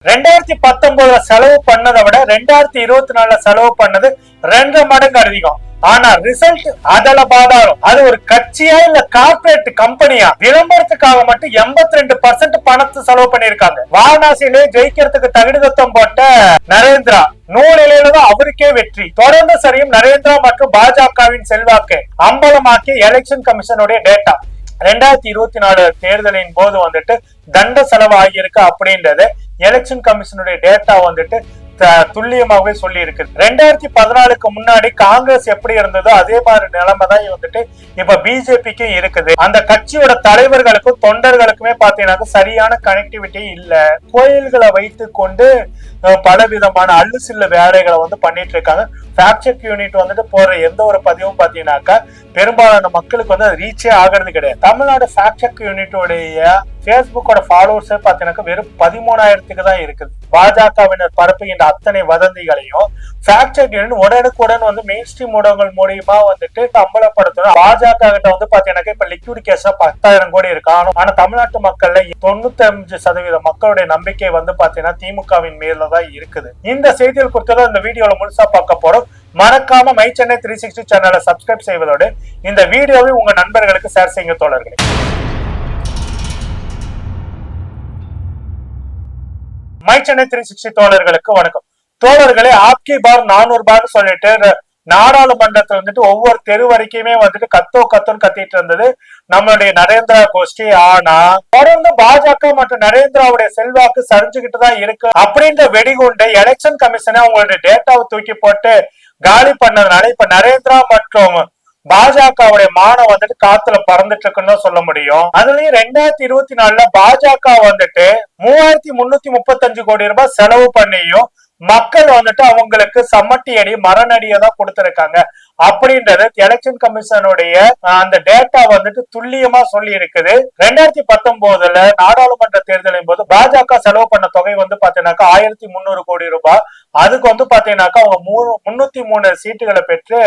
2019 செலவு பண்ணதை விட 2024 செலவு பண்ணது 2 மடங்கு அதிகம். ஆனா ரிசல்ட் அதல பாதாளம். அது ஒரு கட்சியா இல்ல கார்பரேட் கம்பெனியா விளம்பரத்துக்காக மட்டும் 82% பணத்தை செலவு பண்ணிருக்காங்க. வாரணாசியிலே ஜெயிக்கிறதுக்கு தகுதித்தம் போட்ட நரேந்திரா நூலிலையில தான் அவருக்கே வெற்றி. தொடர்ந்து சரியும் நரேந்திரா மற்றும் பாஜகவின் செல்வாக்கு அம்பலமாக்கிய எலெக்ஷன் கமிஷனுடைய டேட்டா 2024 தேர்தலின் போது வந்துட்டு தண்ட செலவு ஆகியிருக்கு அப்படின்றது எலெக்ஷன் கமிஷனுடைய டேட்டா வந்துட்டு துல்லியமாகவே சொல்லி இருக்கு. 2014க்கு முன்னாடி காங்கிரஸ் எப்படி இருந்ததோ அதே மாதிரி நிலைமை தான் வந்துட்டு இப்ப பிஜேபிக்கு இருக்குது. அந்த கட்சியோட தலைவர்களுக்கும் தொண்டர்களுக்குமே பாத்தீங்கன்னா சரியான கனெக்டிவிட்டி இல்ல. கோயில்களை வைத்து கொண்டு பல விதமான அல்லு சில்ல வேலைகளை வந்து பண்ணிட்டு இருக்காங்க. ஃபேக்ட் செக் யூனிட் வந்துட்டு போற எந்த ஒரு பதிவும் பாத்தீங்கன்னாக்கா பெரும்பாலான மக்களுக்கு வந்து ரீச்சே ஆகிறது கிடையாது. தமிழ்நாடு ஃபேக்ட் செக் யூனிட்டோடைய பேஸ்புக்கோட ஃபாலோவர்ஸே பாத்தீங்கன்னா வெறும் 13,000க்கு தான் இருக்குது. பாஜகவினர் பரப்புகின்ற அத்தனை வதந்திகளையும் ஃபேக்ட் செக் யூனிட் உடனுக்குடன் வந்து மெயின் ஸ்ட்ரீம் ஊடகங்கள் மூலியமா வந்துட்டு அம்பலப்படுத்தணும். பாஜக கிட்ட வந்து பாத்தீங்கன்னா இப்ப லிக்விட் கேஸ் 10,000 கோடி இருக்கு. ஆனா தமிழ்நாட்டு மக்கள்ல 95% மக்களுடைய நம்பிக்கை வந்து பாத்தீங்கன்னா திமுகவின் மேலதான் இருக்குது. இந்த செய்திகள் குறித்து இந்த வீடியோல முழுசா பார்க்க போறோம். மறக்காம மை சென்னை 360 சேனலை சப்ஸ்கிரைப் செய்வதோடு இந்த வீடியோவை உங்க நண்பர்களுக்கு ஷேர் செய்யுங்க தோழர்களே. மை சென்னை 360 தோழர்களுக்கு வணக்கம். தோழர்களே, ஆப்கி பார் 400 பார் சொல்லிட்டு நாடாளுமன்றத்துல வந்துட்டு ஒவ்வொரு தெரு வரைக்குமே வந்துட்டு கத்தோன்னு கத்திட்டு இருந்தது நம்மளுடைய நரேந்திரா கோஷ்டி. ஆனா தொடர்ந்து பாஜக மற்றும் நரேந்திராவுடைய செல்வாக்கு சரிஞ்சுக்கிட்டு தான் இருக்கு அப்படின்ற வெடிகுண்டை எலெக்ஷன் கமிஷனே அவங்களுடைய டேட்டாவை தூக்கி போட்டு காலி பண்ணதுனால இப்ப நரேந்திரா மற்றும் பாஜகவுடைய மானம் வந்துட்டு காத்துல பறந்துட்டு இருக்குன்னு சொல்ல முடியும். அதுலயும் 2024 பாஜக வந்துட்டு 3,335 கோடி ரூபாய் செலவு பண்ணியும் மக்கள் வந்துட்டு அவங்களுக்கு சம்மட்டி அடி மரணடியை தான் கொடுத்திருக்காங்க அப்படின்றது எலெக்ஷன் கமிஷனுடைய அந்த டேட்டா வந்துட்டு துல்லியமா சொல்லி இருக்குது. 2019 நாடாளுமன்ற தேர்தலின் போது பாஜக செலவு பண்ண தொகை வந்து பாத்தீங்கன்னாக்கா 1,300 கோடி ரூபாய். அதுக்கு வந்து பாத்தீங்கன்னாக்கா அவங்க 303 சீட்டுகளை பெற்று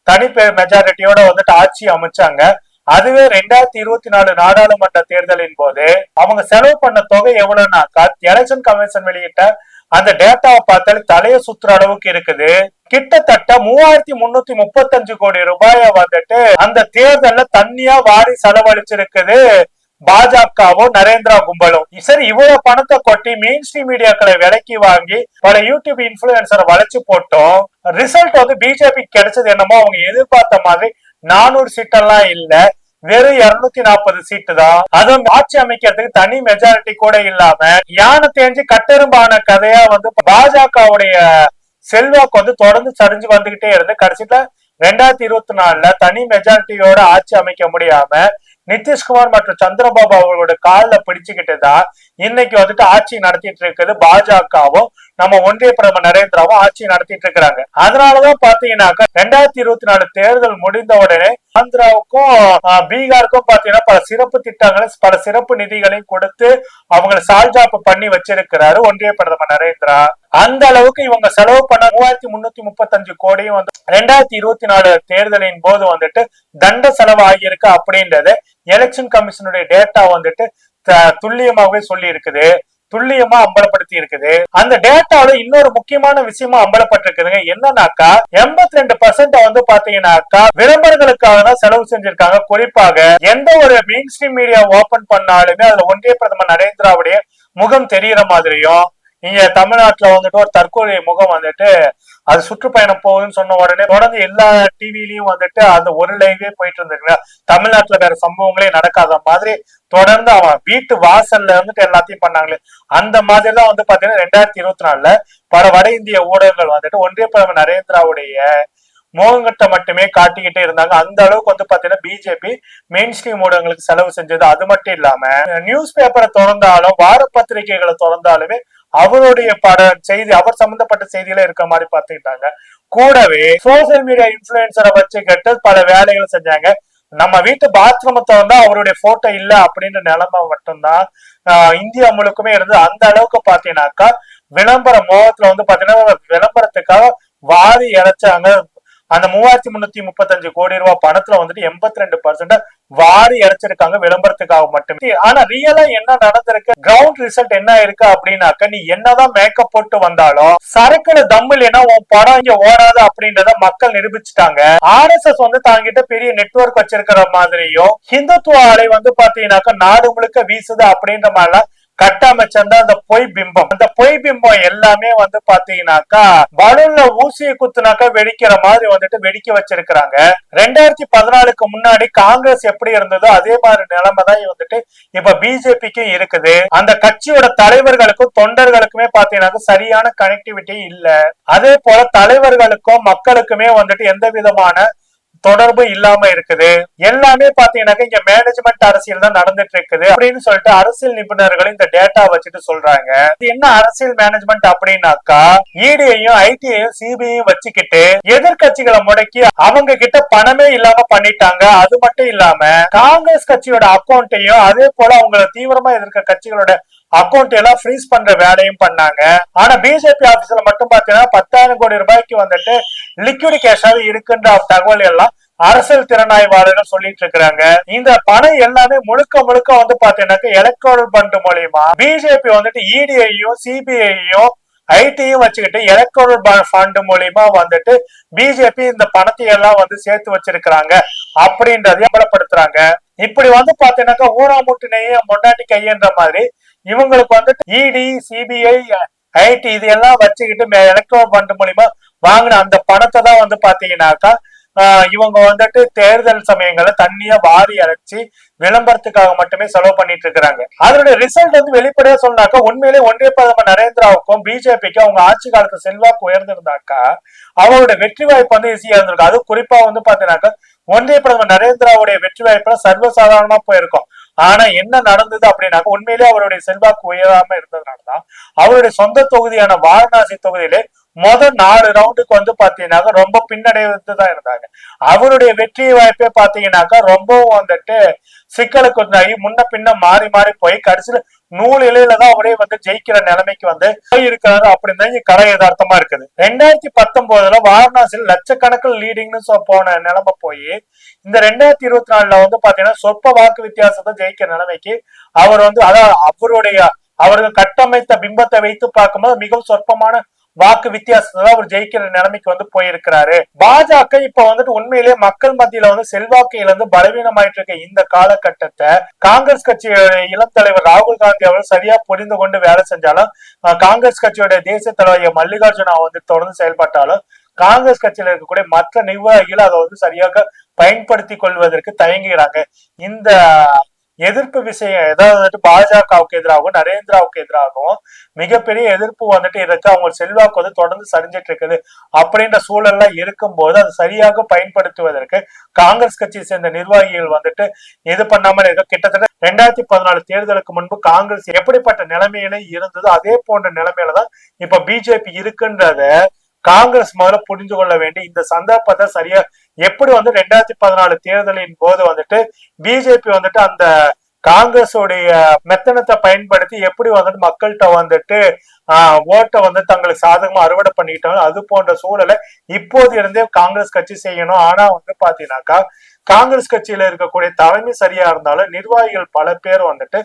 தனி மெஜாரிட்டியோட வந்துட்டு ஆட்சி அமைச்சாங்க. அதுவே 2024 நாடாளுமன்ற தேர்தலின் போது அவங்க செலவு பண்ண தொகை எவ்வளவுனாக்கா எலெக்ஷன் கமிஷன் வெளியிட்ட அந்த டேட்டாவை பார்த்தாலே தலைய சுத்துற அளவுக்கு இருக்குது. கிட்டத்தட்ட 3,335 கோடி ரூபாய வந்துட்டு அந்த தேர்தல்ல தண்ணியா வாரி செலவழிச்சிருக்குது பாஜகவும் நரேந்திரா கும்பலும். சரி, இவ்வளவு பணத்தை கொட்டி மெயின் ஸ்ட்ரீம் மீடியாக்களை விலைக்கு வாங்கி பல யூடியூப் இன்ஃபுளுசரை வளைச்சு போட்டோம். ரிசல்ட் வந்து பிஜேபி கிடைச்சது என்னமோ அவங்க எதிர்பார்த்த மாதிரி 400 சீட்டெல்லாம் இல்ல, வெறும் 240 சீட்டு தான். அதுவும் ஆட்சி அமைக்கிறதுக்கு தனி மெஜாரிட்டி கூட இல்லாம யானை தேஞ்சு கட்டெரும்பான கதையா வந்து பாஜகவுடைய செல்வாக்கு வந்து தொடர்ந்து சரிஞ்சு வந்துகிட்டே இருந்து கடைசியில 2024 தனி மெஜாரிட்டியோட ஆட்சி அமைக்க முடியாம நிதிஷ்குமார் மற்றும் சந்திரபாபு அவர்களோட காலில பிடிச்சுக்கிட்டு தான் இன்னைக்கு வந்துட்டு ஆட்சி நடத்திட்டு இருக்குது பாஜகவும் நம்ம ஒன்றிய பிரதமர் நரேந்திராவும் ஆட்சி நடத்திட்டு இருக்கிறாங்க. அதனாலதான் பாத்தீங்கன்னாக்கா 2024 தேர்தல் முடிந்த உடனே ஆந்திராவுக்கும் பீகாருக்கும் பாத்தீங்கன்னா பல சிறப்பு திட்டங்களை பல சிறப்பு நிதிகளையும் கொடுத்து அவங்களை சால்ஜாப்பு பண்ணி வச்சிருக்கிறாரு ஒன்றிய பிரதமர் நரேந்திரா. அந்த அளவுக்கு இவங்க செலவு பண்ண 3,335 கோடியும் வந்து 2024 தேர்தலின் போது வந்துட்டு தண்ட செலவு ஆகியிருக்கு அப்படின்றது எலெக்ஷன் கமிஷனுடைய டேட்டா வந்துட்டு துல்லியமாகவே சொல்லி இருக்குது, துல்லியமா அம்பலப்படுத்தி இருக்குது. அந்த டேட்டாவில இன்னொரு முக்கியமான விஷயமா அம்பலப்பட்டிருக்குதுங்க. என்னன்னாக்கா 82% வந்து பாத்தீங்கன்னாக்கா விளம்பரங்களுக்காக தான் செலவு செஞ்சிருக்காங்க. குறிப்பாக எந்த ஒரு மெயின் ஸ்ட்ரீம் மீடியா ஓபன் பண்ணாலுமே அதுல ஒன்றிய பிரதமர் நரேந்திராவுடைய முகம் தெரியற மாதிரியும், இங்க தமிழ்நாட்டுல வந்துட்டு ஒரு தற்கொலை முகம் வந்துட்டு அது சுற்றுப்பயணம் போகுதுன்னு சொன்ன உடனே தொடர்ந்து எல்லா டிவிலையும் வந்துட்டு அந்த ஒரு லைவே போயிட்டு இருந்திருக்கா. தமிழ்நாட்டுல வேற சம்பவங்களே நடக்காத மாதிரி தொடர்ந்து அவன் வீட்டு வாசல்ல வந்துட்டு எல்லாத்தையும் பண்ணாங்களே அந்த மாதிரிதான் வந்து பாத்தீங்கன்னா 2024 பல வட இந்திய ஊடகங்கள் வந்துட்டு ஒன்றிய பிரதமர் நரேந்திராவுடைய மோகங்கட்ட மட்டுமே காட்டிக்கிட்டே இருந்தாங்க. அந்த அளவுக்கு வந்து பாத்தீங்கன்னா பிஜேபி மெயின் ஸ்ட்ரீம் ஊடகங்களுக்கு செலவு செஞ்சது. அது மட்டும் இல்லாம நியூஸ் பேப்பரை திறந்தாலும் வார பத்திரிகைகளை திறந்தாலுமே அவருடைய செய்தி அவர் சம்பந்தப்பட்ட செய்தியில இருக்க மாதிரி பாத்துக்கிட்டாங்க. கூடவே சோசியல் மீடியா இன்ஃபுளுசரை வச்சுக்கிட்டு பல வேலைகளை செஞ்சாங்க. நம்ம வீட்டு பாத்ரூம் திறந்தா அவருடைய போட்டோ இல்ல அப்படின்ற நிலைமை மட்டும்தான் இந்தியா முழுக்குமே இருந்தது. அந்த அளவுக்கு பாத்தீங்கன்னாக்கா விளம்பர மோகத்துல வந்து பாத்தீங்கன்னா விளம்பரத்துக்காக வாரி இறைச்சாங்க. அந்த 3335 கோடி ரூபாய் பணத்துல வந்துட்டு 82% வாரி இறைச்சிருக்காங்க விளம்பரத்துக்காக மட்டுமே. ஆனா ரியலா என்ன நடந்திருக்கு, கிரவுண்ட் ரிசல்ட் என்ன இருக்கு அப்படின்னாக்க, நீ என்னதான் மேக்கப் போட்டு வந்தாலும் சரக்குல தம் இல்லைன்னா உன் படம் இங்க ஓடாது அப்படின்றத மக்கள் நிரூபிச்சுட்டாங்க. RSS வந்து தாங்கிட்ட பெரிய நெட்வொர்க் வச்சிருக்கிற மாதிரியும் ஹிந்துத்துவ அலை வந்து பாத்தீங்கன்னாக்க நாடு முழுக்க வீசுது அப்படின்ற மாதிரிலாம் கட்டமைச்சிருந்த அந்த பொய் பிம்பம், அந்த பொய் பிம்பம் எல்லாமே வந்து பாத்தீங்கன்னாக்கா பலூன்ல ஊசியை குத்துனாக்கா வெடிக்கிற மாதிரி வந்துட்டு வெடிக்க வச்சிருக்கிறாங்க. 2014க்கு முன்னாடி காங்கிரஸ் எப்படி இருந்ததோ அதே மாதிரி நிலைமை தான் வந்துட்டு இப்ப பிஜேபிக்கும் இருக்குது. அந்த கட்சியோட தலைவர்களுக்கும் தொண்டர்களுக்குமே பாத்தீங்கன்னா சரியான கனெக்டிவிட்டி இல்ல. அதே போல தலைவர்களுக்கும் மக்களுக்குமே வந்துட்டு எந்த விதமான தொடர்பு இல்லாம இருக்குது. எல்லாமே பாத்தீங்கன்னாக்க இங்க மேனேஜ்மெண்ட் அரசியல் தான் நடந்துட்டு இருக்குது அப்படின்னு சொல்லிட்டு அரசியல் நிபுணர்கள் இந்த டேட்டா வச்சுட்டு சொல்றாங்க. என்ன அரசியல் மேனேஜ்மெண்ட் அப்படின்னாக்கா, இடியையும் ஐடியையும் சிபிஐயும் வச்சுக்கிட்டு எதிர்கட்சிகளை முடக்கி அவங்க கிட்ட பணமே இல்லாம பண்ணிட்டாங்க. அது மட்டும் இல்லாம காங்கிரஸ் கட்சியோட அக்கௌண்ட்டையும் அதே போல அவங்களை தீவிரமா எதிர்க்க கட்சிகளோட அக்கௌண்ட் எல்லாம் ஃப்ரீஸ் பண்ற வேலையும் பண்ணாங்க. ஆனா பிஜேபி ஆபீஸ்ல மட்டும் பாத்தீங்கன்னா 10,000 கோடி ரூபாய்க்கு வந்துட்டு லிக்விட் கேஷாவே இருக்குன்ற தகவல் எல்லாம் அரசியல் திறனாய்வாளர்கள் சொல்லிட்டு இருக்கிறாங்க. இந்த பணம் எல்லாமே முழுக்க முழுக்க வந்து பாத்தீங்கன்னா எலக்ட்ரல் பண்ட் மூலியமா பிஜேபி வந்துட்டு இடியையும் சிபிஐயும் ஐடியும் வச்சுக்கிட்டு எலக்ட்ரல் ஃபண்ட் மூலியமா வந்துட்டு பிஜேபி இந்த பணத்தை எல்லாம் வந்து சேர்த்து வச்சிருக்கிறாங்க அப்படின்றதையும் அமலப்படுத்துறாங்க. இப்படி வந்து பாத்தீங்கன்னாக்கா ஊராமுட்டினையும் முன்னாடி கையன்ற மாதிரி இவங்களுக்கு வந்துட்டு இடி சிபிஐ ஐடி இது எல்லாம் வச்சுக்கிட்டு எலக்ட்ரல் ஃபண்ட் மூலியமா வாங்கின அந்த பணத்தை தான் வந்து பாத்தீங்கன்னாக்கா இவங்க வந்துட்டு தேர்தல் சமயங்கள்ல தண்ணியா வாரி அரைச்சி விளம்பரத்துக்காக மட்டுமே செலவு பண்ணிட்டு இருக்கிறாங்க. அதனுடைய ரிசல்ட் வந்து வெளிப்படையா சொன்னாக்கா உண்மையிலே ஒன்றிய பிரதமர் நரேந்திராவுக்கும் பிஜேபிக்கும் அவங்க ஆட்சி காலத்து செல்வாக்கு உயர்ந்திருந்தாக்கா அவருடைய வெற்றி வாய்ப்பு வந்து ஈஸியா இருந்திருக்கும். அது குறிப்பா வந்து பாத்தீங்கன்னாக்கா ஒன்றிய பிரதமர் நரேந்திராவுடைய வெற்றி வாய்ப்புல சர்வசாதாரணமா போயிருக்கும். ஆனா என்ன நடந்தது அப்படின்னாக்க உண்மையிலேயே அவருடைய செல்வாக்கு உயராம இருந்ததுனாலதான் அவருடைய சொந்த தொகுதியான வாரணாசி தொகுதியிலே முதல் 4 ரவுண்டுக்கு வந்து பாத்தீங்கன்னாக்க ரொம்ப பின்னடைவுதான் இருந்தாங்க. அவருடைய வெற்றி வாய்ப்பே பாத்தீங்கன்னாக்கா ரொம்பவும் வந்துட்டு சிக்கலுக்கு முன்ன பின்ன மாறி மாறி போய் கடைசியில நூல் இலையில தான் அவரே வந்து ஜெயிக்கிற நிலைமைக்கு வந்து போயிருக்கிறாரு அப்படின்னு கலை யதார்த்தமா இருக்குது. 2019 வாரணாசியில் லட்சக்கணக்கில் லீடிங்னு போன நிலைமை போய் இந்த 2024 வந்து பாத்தீங்கன்னா சொற்ப வாக்கு வித்தியாசத்தை ஜெயிக்கிற நிலைமைக்கு அவர் வந்து அதான் அவர்கள் கட்டமைத்த பிம்பத்தை வைத்து பார்க்கும்போது மிகவும் சொற்பமான வாக்கு வித்தியாசத்துல அவர் ஜெயிக்கிற நிலைமைக்கு வந்து போயிருக்கிறாரு. பாஜக இப்ப வந்துட்டு உண்மையிலேயே மக்கள் மத்தியில வந்து செல்வாக்கு இழந்து பலவீனமாயிட்டு இருக்க இந்த காலகட்டத்தை காங்கிரஸ் கட்சியோட இளம் தலைவர் ராகுல் காந்தி அவர்கள் சரியா புரிந்து கொண்டு வேலை செஞ்சாலும் காங்கிரஸ் கட்சியோட தேசிய தலைவர் மல்லிகார்ஜுனா வந்து தொடர்ந்து செயல்பட்டாலும் காங்கிரஸ் கட்சியில இருக்கக்கூடிய மற்ற நிர்வாகிகள் அதை வந்து சரியாக பயன்படுத்தி கொள்வதற்கு தயங்குகிறாங்க. இந்த எதிர்ப்பு விஷயம் ஏதாவது பாஜகவுக்கு எதிராகவும் நரேந்திராவுக்கு எதிராகவும் மிகப்பெரிய எதிர்ப்பு வந்துட்டு இருக்கு. அவங்க செல்வாக்கு வந்து தொடர்ந்து சரிஞ்சிட்டு இருக்குது. அப்படின்ற சூழல்ல இருக்கும் போது அதை சரியாக பயன்படுத்துவதற்கு காங்கிரஸ் கட்சியை சேர்ந்த நிர்வாகிகள் வந்துட்டு இது பண்ணாமல் இருக்க. கிட்டத்தட்ட 2014 தேர்தலுக்கு முன்பு காங்கிரஸ் எப்படிப்பட்ட நிலைமையில இருந்ததோ அதே போன்ற நிலைமையிலதான் இப்ப பிஜேபி இருக்குன்றத காங்கிரஸ் முதல்ல புரிந்து கொள்ள வேண்டி இந்த சந்தர்ப்பத்தை சரியா எப்படி வந்து 2014 தேர்தலின் போது வந்துட்டு பிஜேபி வந்துட்டு அந்த காங்கிரஸ் உடைய மெத்தனத்தை பயன்படுத்தி எப்படி வந்துட்டு மக்கள்கிட்ட வந்துட்டு ஓட்டை வந்து தங்களுக்கு சாதகமா அறுவடை பண்ணிக்கிட்டாங்க. அது போன்ற சூழலை இப்போது இருந்தே காங்கிரஸ் கட்சி செய்யணும். ஆனா வந்து பாத்தீங்கன்னாக்கா காங்கிரஸ் கட்சியில இருக்கக்கூடிய தலைமை சரியா இருந்தாலும் நிர்வாகிகள் பல பேர் வந்துட்டு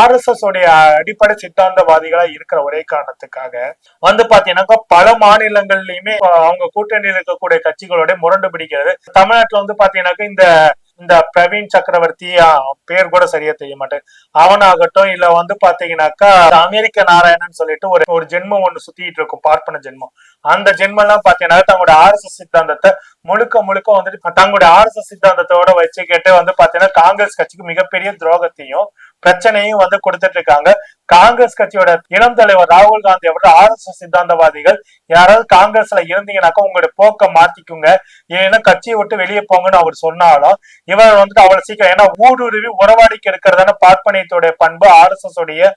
RSS உடைய அடிப்படை சித்தாந்தவாதிகளா இருக்கிற ஒரே காரணத்துக்காக வந்து பாத்தீங்கன்னாக்கா பல மாநிலங்கள்லயுமே அவங்க கூட்டணியில் இருக்கக்கூடிய கட்சிகளோட முரண்டு பிடிக்கிறது. தமிழ்நாட்டுல வந்து பாத்தீங்கன்னாக்கா இந்த பிரவீன் சக்கரவர்த்தி பேர் கூட சரியா தெரிய மாட்டேன் அவனாகட்டும் இல்ல வந்து பாத்தீங்கன்னாக்கா அமெரிக்க நாராயணன் சொல்லிட்டு ஒரு ஜென்மம் ஒண்ணு சுத்திட்டு இருக்கும், பார்ப்பன ஜென்மம். அந்த ஜென்மம் எல்லாம் பாத்தீங்கன்னா தங்களோட RSS சித்தாந்தத்தை முழுக்க முழுக்க வந்துட்டு தங்களுடைய RSS சித்தாந்தத்தோட வச்சுக்கிட்டு வந்து பாத்தீங்கன்னா காங்கிரஸ் கட்சிக்கு மிகப்பெரிய துரோகத்தையும் பிரச்சனையும் வந்து கொடுத்துட்டு இருக்காங்க. காங்கிரஸ் கட்சியோட இளம் தலைவர் ராகுல் காந்தி அவர்கள் RSS சித்தாந்தவாதிகள் யாராவது காங்கிரஸ்ல இருந்தீங்கன்னாக்கா உங்களுடைய போக்க மாத்திக்குங்க, ஏன்னா கட்சியை விட்டு வெளியே போங்கன்னு அவர் சொன்னாலும் இவர் வந்துட்டு அவ்வளவு சீக்கிரம், ஏன்னா ஊடுருவி உறவாடிக்கு இருக்கிறதான பார்ப்பனியத்தோடைய பண்பு RSS உடைய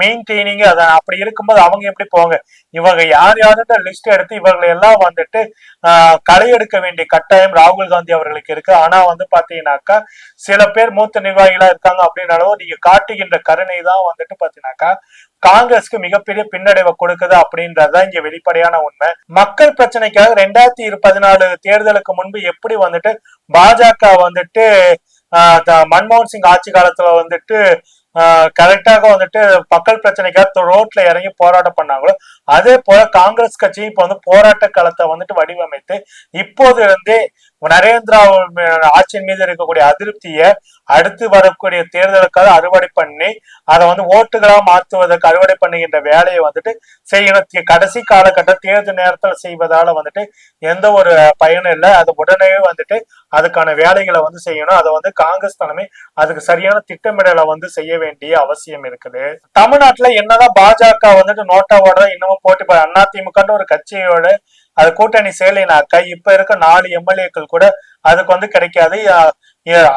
மெயின்டைனிங் அதான். அப்படி இருக்கும்போது அவங்க எப்படி போங்க, இவங்க யார் யார்கிட்ட லிஸ்ட் எடுத்து இவர்களை எல்லாம் வந்துட்டு களை எடுக்க வேண்டிய கட்டாயம் ராகுல் காந்தி அவர்களுக்கு இருக்கு. ஆனா வந்து பாத்தீங்கன்னாக்கா சில பேர் மூத்த நிர்வாகிகளா இருக்காங்க அப்படின்னாலும் நீங்க காட்டுகின்ற கருணை தான் வந்துட்டு பாத்தீங்கன்னா பாத்தீங்கன்னாக்கா காங்கிரஸ்க்கு மிகப்பெரிய பின்னடைவை கொடுக்குது அப்படின்றதுதான் இங்க வெளிப்படையான உண்மை. மக்கள் பிரச்சனைக்காக 2014 தேர்தலுக்கு முன்பு எப்படி வந்துட்டு பாஜக வந்துட்டு மன்மோகன் சிங் ஆட்சி காலத்துல வந்துட்டு கரெக்டாக வந்துட்டு மக்கள் பிரச்சனைக்காக ரோட்ல இறங்கி போராட்டம் பண்ணாங்களோ அதே போல காங்கிரஸ் கட்சி இப்ப வந்து போராட்ட களத்தை வந்துட்டு வடிவமைத்து இப்போது இருந்தே நரேந்திரா ஆட்சியின் மீது இருக்கக்கூடிய அதிருப்தியை அடுத்து வரக்கூடிய தேர்தலுக்காக அறுவடை பண்ணி அதை வந்து ஓட்டுகளா மாற்றுவதற்கு அறுவடை பண்ணுகின்ற வேலையை வந்துட்டு செய்யணும். கடைசி காலகட்ட தேர்தல் நேரத்தில் செய்வதால வந்துட்டு எந்த ஒரு பயனும் இல்லை. அது உடனே வந்துட்டு அதுக்கான வேலைகளை வந்து செய்யணும். அதை வந்து காங்கிரஸ் தலைமை அதுக்கு சரியான திட்டமிடலை வந்து செய்ய வேண்டிய அவசியம் இருக்குது. தமிழ்நாட்டுல என்னதான் பாஜக வந்துட்டு நோட்டாவோட இன்னமும் போட்டி அதிமுக ஒரு கட்சியோட அது கூட்டணி செயலினாக்கா இப்ப இருக்க 4 எம்எல்ஏக்கள் கூட அதுக்கு வந்து கிடைக்காது.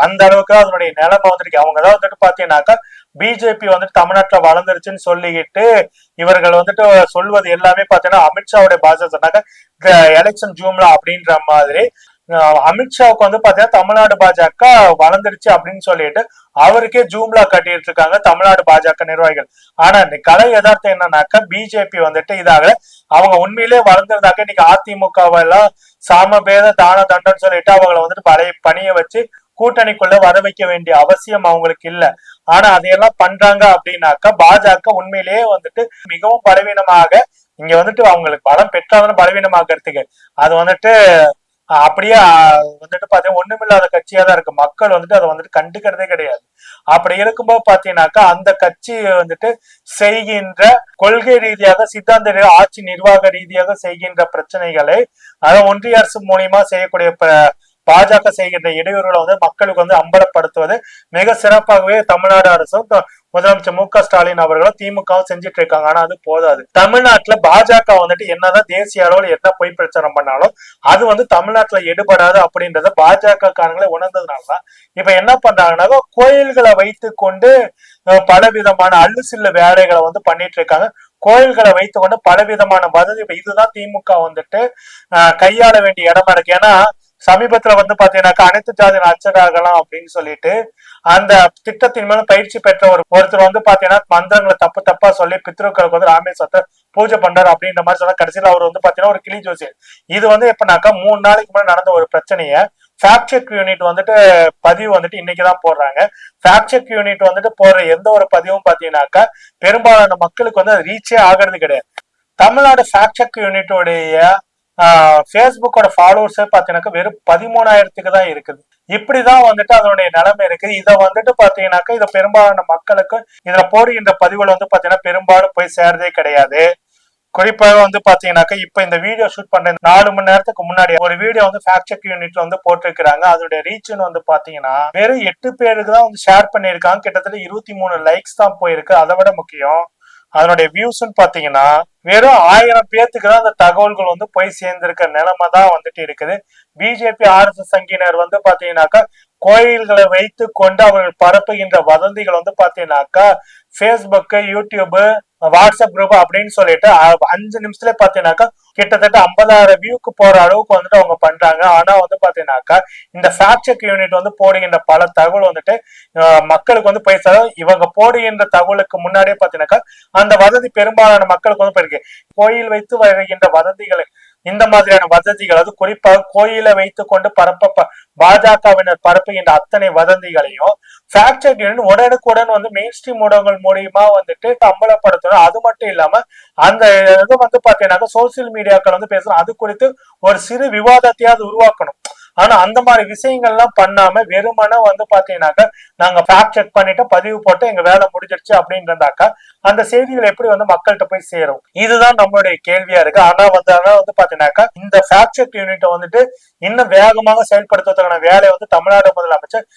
அந்த அளவுக்கு அதனுடைய நிலைமை வந்துருக்கு. அவங்க தான் வந்துட்டு பாத்தீங்கன்னாக்கா பிஜேபி வந்துட்டு தமிழ்நாட்டுல வளர்ந்துருச்சுன்னு சொல்லிக்கிட்டு இவர்கள் வந்துட்டு சொல்வது எல்லாமே பாத்தீங்கன்னா அமித்ஷாவுடைய பாஜக சொன்னாக்க எலெக்ஷன் ஜூம்லா அப்படின்ற மாதிரி அமித்ஷாவுக்கு வந்து பாத்தீங்கன்னா தமிழ்நாடு பாஜக வளர்ந்துருச்சு அப்படின்னு சொல்லிட்டு அவருக்கே ஜூம்லா கட்டிட்டு இருக்காங்க தமிழ்நாடு பாஜக நிர்வாகிகள். ஆனா இன்னைக்கு கலை யதார்த்தம் என்னன்னாக்கா பிஜேபி வந்துட்டு இதாக அவங்க உண்மையிலே வளர்ந்துருந்தாக்க இன்னைக்கு அதிமுகவெல்லாம் சாமபேத தான தண்டன்னு சொல்லிட்டு அவங்களை வந்துட்டு பணிய வச்சு கூட்டணிக்குள்ள வர வைக்க வேண்டிய அவசியம் அவங்களுக்கு இல்ல. ஆனா அதையெல்லாம் பண்றாங்க அப்படின்னாக்கா பாஜக உண்மையிலேயே வந்துட்டு மிகவும் பலவீனமாக இங்க வந்துட்டு அவங்களுக்கு பலம் பெற்றாலும் பலவீனமாகறதுக்கு அது வந்துட்டு அப்படியே வந்துட்டு பாத்தீங்கன்னா ஒண்ணுமில்லாத கட்சியா தான் இருக்கு. மக்கள் வந்துட்டு அதை வந்துட்டு கண்டுக்கிறதே கிடையாது. அப்படி இருக்கும்போது பாத்தீங்கன்னாக்கா அந்த கட்சி வந்துட்டு செய்கின்ற கொள்கை ரீதியாக சித்தாந்த ஆட்சி நிர்வாக ரீதியாக செய்கின்ற பிரச்சனைகளை அதை ஒன்றிய அரசு மூலியமா செய்யக்கூடிய பாஜக செய்கின்ற இடையூறுகளை வந்து மக்களுக்கு வந்து அம்பலப்படுத்துவது மிக சிறப்பாகவே தமிழ்நாடு அரசும் முதலமைச்சர் மு.க.ஸ்டாலின் அவர்களும் திமுகவும் செஞ்சுட்டு இருக்காங்க. ஆனா அது போதாது. தமிழ்நாட்டுல பாஜக வந்துட்டு என்னதான் தேசிய அளவில் என்ன பொய் பிரச்சாரம் பண்ணாலும் அது வந்து தமிழ்நாட்டுல எடுபடாது அப்படின்றத பாஜக காரங்களே உணர்ந்ததுனாலதான் இப்ப என்ன பண்றாங்கன்னா கோயில்களை வைத்து கொண்டு பல விதமான அல்லு சில்லு வேலைகளை வந்து பண்ணிட்டு இருக்காங்க. கோயில்களை வைத்து கொண்டு பலவிதமான வதந்தி இதுதான் திமுக வந்துட்டு கையாள வேண்டிய இடமா இருக்கு. ஏன்னா சமீபத்துல வந்து பாத்தீங்கன்னாக்கா அனைத்து ஜாதி அச்சராகலாம் அப்படின்னு சொல்லிட்டு அந்த திட்டத்தின் மேலும் பயிற்சி பெற்ற ஒருத்தர் வந்து பாத்தீங்கன்னா மந்திரங்களை தப்பா சொல்லி பித்ருக்களுக்கு வந்து ராமேஸ்வரத்தை பூஜை பண்றாரு அப்படின்ற மாதிரி சொன்னா கடைசியில் அவர் வந்து பாத்தீங்கன்னா ஒரு கிளி ஜோசியர். இது வந்து எப்பனாக்கா 3 நாளைக்கு முன்னாடி நடந்த ஒரு பிரச்சனைய ஃபேக்ட் செக் யூனிட் வந்துட்டு பதிவு வந்துட்டு இன்னைக்குதான் போடுறாங்க. ஃபேக்ட் செக் யூனிட் வந்துட்டு போடுற எந்த ஒரு பதிவும் பாத்தீங்கன்னாக்கா பெரும்பாலான மக்களுக்கு வந்து அது ரீச்சே ஆகிறது கிடையாது. தமிழ்நாடு ஃபேக்ட் செக் யூனிட்டோடைய பேஸ்புக்கோட ஃபாலோவர்ஸே பாத்தீங்கன்னாக்கா வெறும் 13,000 தான் இருக்குது. இப்படிதான் வந்துட்டு அதனுடைய நிலைமை இருக்கு. இதை வந்துட்டு பாத்தீங்கன்னாக்கா இதை பெரும்பாலான மக்களுக்கு இதுல போடுகின்ற பதிவுகள் வந்து பாத்தீங்கன்னா பெரும்பாலும் போய் சேர்றதே கிடையாது. குறிப்பாக வந்து பாத்தீங்கன்னாக்கா இப்ப இந்த வீடியோ ஷூட் பண்ற 4 மணி நேரத்துக்கு முன்னாடி ஒரு வீடியோ வந்து ஃபேக்ட் செக் யூனிட்ல வந்து போட்டிருக்காங்க. அதோட ரீச்னு வந்து பாத்தீங்கன்னா வெறும் 8 பேருக்கு தான் வந்து ஷேர் பண்ணிருக்காங்க. கிட்டத்தட்ட 23 லைக்ஸ் தான் போயிருக்கு. அதை விட முக்கியம் அதனுடைய வியூஸ் பாத்தீங்கன்னா வெறும் 1000 பேத்துக்கு தான் அந்த தகவல்கள் வந்து போய் சேர்ந்திருக்க நிலைமை தான் வந்துட்டு இருக்குது. பிஜேபி RSS சங்கினர் வந்து பாத்தீங்கன்னாக்கா கோயில்களை வைத்து கொண்டு அவர்கள் பரப்புகின்ற வதந்திகள் வந்து பாத்தீங்கன்னாக்கா பேஸ்புக், யூடியூப், வாட்ஸ்அப் குரூப் அப்படின்னு சொல்லிட்டு 5 நிமிஷத்துல பாத்தீங்கன்னாக்கா கிட்டத்தட்ட 50,000 வியூக்கு போற அளவுக்கு வந்துட்டு அவங்க பண்றாங்க. ஆனா வந்து பாத்தீங்கன்னாக்கா இந்த ஃபேக்ட் செக் யூனிட் வந்து போடுகின்ற பல தகவல் வந்துட்டு மக்களுக்கு வந்து போய் இவங்க போடுகின்ற தகவலுக்கு முன்னாடியே பாத்தீங்கன்னாக்கா அந்த வதந்தி பெரும்பாலான மக்களுக்கு வந்து போயிருக்கு. கோயில் வைத்து வருகின்ற வதந்திகள் இந்த மாதிரியான வதந்திகள் அது குறிப்பாக கோயிலை வைத்துக் கொண்டு பாஜகவினர் பரப்புகின்ற அத்தனை வதந்திகளையும் ஃபேக்ட் செக் யூனிட் உடனுக்குடன் வந்து மெயின் ஸ்ட்ரீம் ஊடகங்கள் மூலியமா வந்துட்டு அம்பலப்படுத்தணும். அது மட்டும் இல்லாம அந்த இது வந்து பாத்தீங்கன்னா சோசியல் மீடியாக்கள் வந்து பேசணும். அது குறித்து ஒரு சிறு விவாதத்தையாவது உருவாக்கணும். ஆனா அந்த மாதிரி விஷயங்கள்லாம் பண்ணாம வெறுமனே வந்து பாத்தீங்கன்னாக்கா நாங்க ஃபேக்ட் செக் பண்ணிட்டு பதிவு போட்டு எங்க வேலை முடிஞ்சிருச்சு அப்படின்னு இருந்தாக்கா அந்த செய்திகள் எப்படி வந்து மக்கள்கிட்ட போய் சேரும்? இதுதான் நம்மளுடைய கேள்வியா இருக்கு. ஆனா வந்து பாத்தீங்கன்னாக்கா இந்த ஃபேக்ட் செக் யூனிட்டை வந்துட்டு இன்னும் வேகமாக செயல்படுத்துவதற்கான வேலையை வந்து தமிழ்நாடு முதலமைச்சர்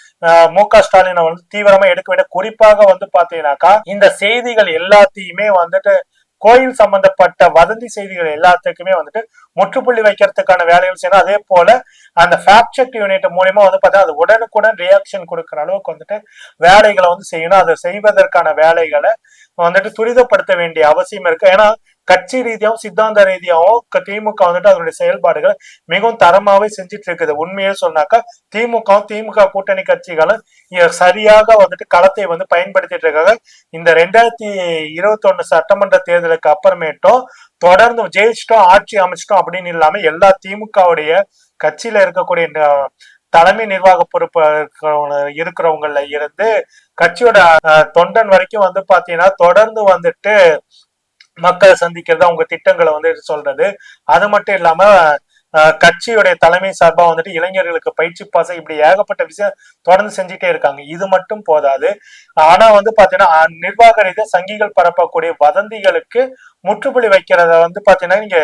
மு.க.ஸ்டாலின் வந்து தீவிரமா எடுக்க வேண்டிய குறிப்பாக வந்து பாத்தீங்கன்னாக்கா இந்த செய்திகள் எல்லாத்தையுமே வந்துட்டு கோயில் சம்பந்தப்பட்ட வதந்தி செய்திகள் எல்லாத்துக்குமே வந்துட்டு முற்றுப்புள்ளி வைக்கிறதுக்கான வேலைகள் செய்யணும். அதே போல அந்த ஃபேக்ட் செக் யூனிட் மூலியமா வந்து பார்த்தா அது உடனுக்குடன் ரியாக்ஷன் கொடுக்குற அளவுக்கு வந்துட்டு வேலைகளை வந்து செய்யணும். அதை செய்வதற்கான வேலைகளை வந்துட்டு துரிதப்படுத்த வேண்டிய அவசியம் இருக்கு. ஏன்னா கட்சி ரீதியாகவும் சித்தாந்த ரீதியாகவும் திமுக வந்துட்டு அதனுடைய செயல்பாடுகளை மிகவும் தரமாவே செஞ்சுட்டு இருக்குது. உண்மையே சொன்னாக்கா திமுக கூட்டணி கட்சிகளும் சரியாக வந்துட்டு களத்தை வந்து பயன்படுத்திட்டு இருக்காங்க. இந்த 2021 சட்டமன்ற தேர்தலுக்கு அப்புறமேட்டும் தொடர்ந்து ஜெயிச்சிட்டோம் ஆட்சி அமைச்சிட்டோம் அப்படின்னு இல்லாம எல்லா திமுகவுடைய கட்சியில இருக்கக்கூடிய தலைமை நிர்வாக பொறுப்பு இருக்கிறவங்கல இருந்து கட்சியோட தொண்டன் வரைக்கும் வந்து பாத்தீங்கன்னா தொடர்ந்து வந்துட்டு மக்களை சந்திக்கிறது, அவங்க திட்டங்களை வந்து சொல்றது. அது மட்டும் இல்லாம கட்சியுடைய தலைமை சார்பா வந்துட்டு இளைஞர்களுக்கு பயிற்சி பாசம் இப்படி ஏகப்பட்ட விஷயம் தொடர்ந்து செஞ்சுட்டே இருக்காங்க. இது மட்டும் போதாது. ஆனா வந்து பாத்தீங்கன்னா நிர்வாக ரீதியா சங்கிகள் பரப்பக்கூடிய வதந்திகளுக்கு முற்றுப்புள்ளி வைக்கிறத வந்து பாத்தீங்கன்னா நீங்க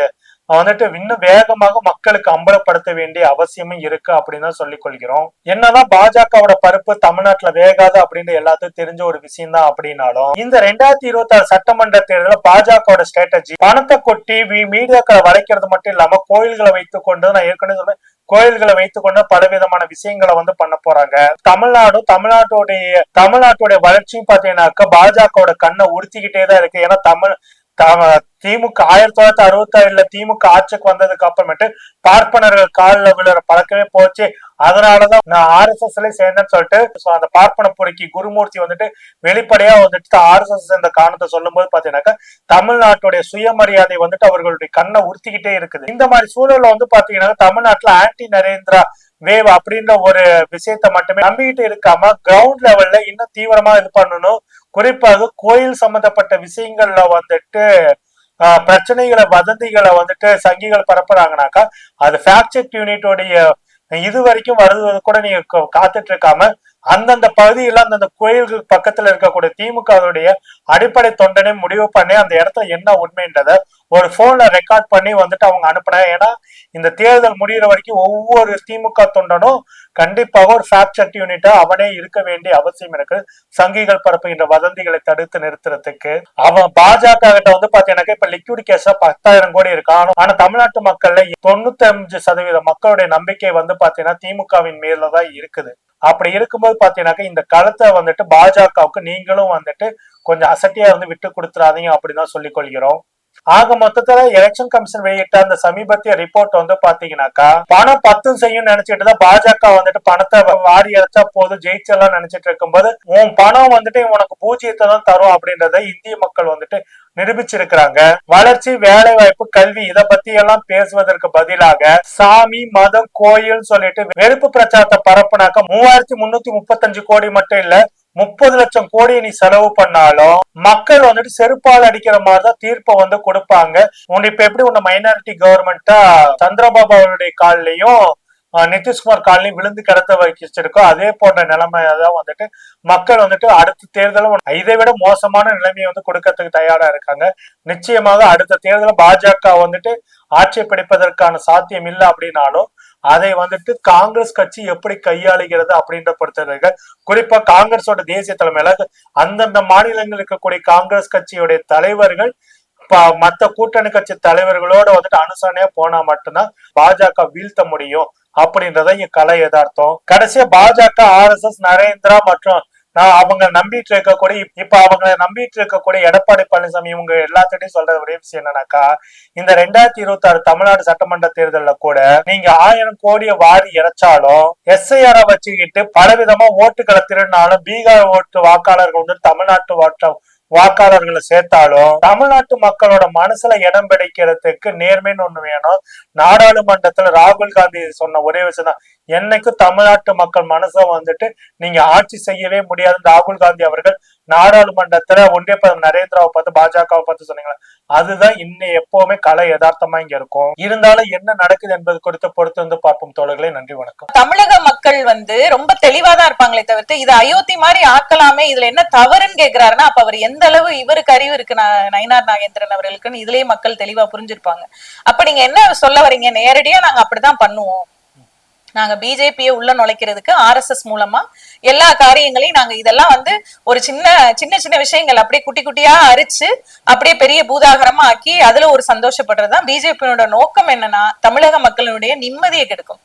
வந்துட்டு இன்னும் வேகமாக மக்களுக்கு அம்பலப்படுத்த வேண்டிய அவசியமும் இருக்கு அப்படின்னு தான் சொல்லிக் கொள்கிறோம். என்னதான் பாஜகவோட பருப்பு தமிழ்நாட்டுல வேகாது அப்படின்னு எல்லாத்துக்கும் தெரிஞ்ச ஒரு விஷயம் தான் அப்படின்னாலும் இந்த 2026 சட்டமன்ற தேர்தலில் பாஜகவோட ஸ்ட்ராட்டஜி பணத்தை கொட்டி மீடியாக்களை வளைக்கிறது மட்டும் இல்லாம கோயில்களை வைத்துக் கொண்டு நான் ஏற்கனவே சொன்னேன் கோயில்களை வைத்துக்கொண்டு பலவிதமான விஷயங்களை வந்து பண்ண போறாங்க. தமிழ்நாட்டுடைய வளர்ச்சியும் பாத்தீங்கன்னாக்க பாஜகவோட கண்ணை உறுத்திக்கிட்டே தான் இருக்கு. ஏன்னா திமுக 1967 திமுக ஆட்சிக்கு வந்ததுக்கு அப்புறமேட்டு பார்ப்பனர்கள் காலில் விழுற பழக்கமே போச்சு. அதனாலதான் நான் RSSல சேர்ந்தேன்னு சொல்லிட்டு அந்த பார்ப்பன பொறுக்கி குருமூர்த்தி வந்துட்டு வெளிப்படையா வந்துட்டு RSS இந்த காரணத்தை சொல்லும் போது பாத்தீங்கன்னாக்கா தமிழ்நாட்டுடைய சுயமரியாதை வந்துட்டு அவர்களுடைய கண்ணை உறுத்திக்கிட்டே இருக்குது. இந்த மாதிரி சூழல்ல வந்து பாத்தீங்கன்னா தமிழ்நாட்டுல ஆன்டி நரேந்திரா வேவ் அப்படின்ற ஒரு விஷயத்த மட்டுமே நம்பிக்கிட்டு இருக்காம கிரவுண்ட் லெவல்ல இன்னும் தீவிரமா இது பண்ணணும். குறிப்பாக கோயில் சம்பந்தப்பட்ட விஷயங்கள்ல வந்துட்டு பிரச்சனைகளை வதந்திகளை வந்துட்டு சங்கிகள் பரப்புறாங்கனாக்கா அது ஃபேக்ட் செக் யூனிட்டோடைய இது வரைக்கும் வருவது கூட நீங்க காத்துட்டு இருக்காம அந்தந்த பகுதியில அந்தந்த கோயில்கள் பக்கத்துல இருக்கக்கூடிய திமுகவுடைய அடிப்படை தொண்டனை முடிவு பண்ணி அந்த இடத்துல என்ன உண்மைன்றத ஒரு போன்ல ரெக்கார்ட் பண்ணி வந்துட்டு அவங்க அனுப்புனா. ஏன்னா இந்த தேர்தல் முடிகிற வரைக்கும் ஒவ்வொரு திமுக தொண்டனும் கண்டிப்பாக ஒரு ஃபேக்ட் செக் யூனிட்டா அவனே இருக்க வேண்டிய அவசியம் இருக்கு. சங்கிகள் பரப்புகின்ற வதந்திகளை தடுத்து நிறுத்துறதுக்கு அவன் பாஜக கிட்ட வந்து பாத்தீங்கன்னா இப்ப லிக்விட் கேஸ் 10,000 கோடி இருக்கு. ஆனா தமிழ்நாட்டு மக்கள்ல 95% மக்களுடைய நம்பிக்கை வந்து பாத்தீங்கன்னா திமுகவின் மேலதான் இருக்குது. அப்படி இருக்கும்போது பாத்தீங்கன்னாக்க இந்த களத்தை வந்துட்டு பாஜகவுக்கு நீங்களும் வந்துட்டு கொஞ்சம் அசட்டியா வந்து விட்டு கொடுத்துறாதீங்க அப்படின்னு சொல்லிக் கொள்கிறோம். ஆக மொத்தத்துல எலெக்ஷன் கமிஷன் வெளியிட்ட அந்த சமீபத்திய ரிப்போர்ட் வந்து பாத்தீங்கன்னாக்கா பணம் 10 செய்யும் நினைச்சிட்டுதான் பாஜக வந்துட்டு பணத்தை வாரி இறைச்சா போதும் ஜெயிச்செல்லாம் நினைச்சிட்டு இருக்கும்போது உன் பணம் வந்துட்டு உனக்கு பூஜ்ஜியத்தை தான் தரும் அப்படின்றத இந்திய மக்கள் வந்துட்டு நிரூபிச்சிருக்கிறாங்க. வளர்ச்சி, வேலை வாய்ப்பு, கல்வி இத பத்தி எல்லாம் பேசுவதற்கு பதிலாக சாமி, மதம், கோயில் சொல்லிட்டு வெறுப்பு பிரச்சாரத்தை பரப்புனாக்க 3,335 கோடி மட்டும் இல்ல 30 லட்சம் கோடி நீ செலவு பண்ணாலும் மக்கள் வந்துட்டு செருப்பால் அடிக்கிற மாதிரிதான் தீர்ப்பை வந்து கொடுப்பாங்க. இப்ப எப்படி உன்ன மைனாரிட்டி கவர்மெண்டா சந்திரபாபு அவருடைய காலிலையும் நிதிஷ்குமார் காலையும் விழுந்து கிடத்த வச்சிருக்கோ அதே போன்ற நிலைமையதான் வந்துட்டு மக்கள் வந்துட்டு அடுத்த தேர்தலும் இதை விட மோசமான நிலைமையை வந்து கொடுக்கறதுக்கு தயாரா இருக்காங்க. நிச்சயமாக அடுத்த தேர்தலில் பாஜக வந்துட்டு ஆட்சி பிடிப்பதற்கான சாத்தியம் இல்லை அப்படின்னாலும் அதை வந்துட்டு காங்கிரஸ் கட்சி எப்படி கையாளுகிறது அப்படின்ற பொறுத்தவரைக்கு குறிப்பா காங்கிரஸோட தேசிய தலைமையில அந்தந்த மாநிலங்கள் இருக்கக்கூடிய காங்கிரஸ் கட்சியுடைய தலைவர்கள் மத்த கூட்டணி கட்சி தலைவர்களோட வந்துட்டு அனுசரணையா போனா மட்டும்தான் பாஜக வீழ்த்த முடியும் அப்படின்றத இங்க கலை யதார்த்தம். கடைசியா பாஜக, RSS, நரேந்திரா மற்றும் அவங்க நம்பிட்டு இருக்கக்கூடிய எடப்பாடி பழனிசாமி இவங்க எல்லாத்திட்டையும் சொல்ற ஒரே விஷயம் என்னன்னாக்கா இந்த 2026 தமிழ்நாடு சட்டமன்ற தேர்தல்ல கூட நீங்க 1000 கோடியை வாரி இறைச்சாலும் SIR வச்சுக்கிட்டு பலவிதமா ஓட்டுகளை திருடினாலும் பீகார் ஓட்டு வாக்காளர்கள் வந்து தமிழ்நாட்டு வாக்காளர்களை சேர்த்தாலும் தமிழ்நாட்டு மக்களோட மனசுல இடம் பிடிக்கிறதுக்கு நேர்மைன்னு ஒண்ணு வேணும். நாடாளுமன்றத்துல ராகுல் காந்தி சொன்ன ஒரே விஷயம் தான், என்னைக்கும் தமிழ்நாட்டு மக்கள் மனசை வந்துட்டு நீங்க ஆட்சி செய்யவே முடியாது. ராகுல் காந்தி அவர்கள் நாடாளுமன்றத்துல ஒன்றிய பிரதமர் நரேந்திராவை பார்த்து பாஜகவை பார்த்து சொன்னீங்களா, அதுதான் இன்னும் எப்பவுமே கலை யதார்த்தமா இங்க இருக்கும். இருந்தாலும் என்ன நடக்குது என்பது குறித்து பொறுத்து வந்து பார்ப்போம் தோழர்களே. நன்றி, வணக்கம். தமிழக மக்கள் வந்து ரொம்ப தெளிவாதான் இருப்பாங்களே தவிர்த்து இது அயோத்தி மாதிரி ஆக்கலாமே, இதுல என்ன தவறுன்னு கேக்குறாருன்னா அப்ப அவர் எந்த அளவு இவருக்கு அறிவு இருக்கு நயினார் நாகேந்திரன் அவர்களுக்குன்னு இதுலயே மக்கள் தெளிவா புரிஞ்சிருப்பாங்க. அப்ப நீங்க என்ன சொல்ல வரீங்க? நேரடியா நாங்க அப்படிதான் பண்ணுவோம், நாங்க பிஜேபியை உள்ள நுழைக்கிறதுக்கு RSS மூலமா எல்லா காரியங்களையும் நாங்க இதெல்லாம் வந்து ஒரு சின்ன சின்ன விஷயங்கள் அப்படியே குட்டி குட்டியா அரிச்சு அப்படியே பெரிய பூதாகரமா ஆக்கி அதுல ஒரு சந்தோஷப்படுறதுதான் பிஜேபியோட நோக்கம். என்னன்னா தமிழக மக்களுடைய நிம்மதியை கெடுக்கும்.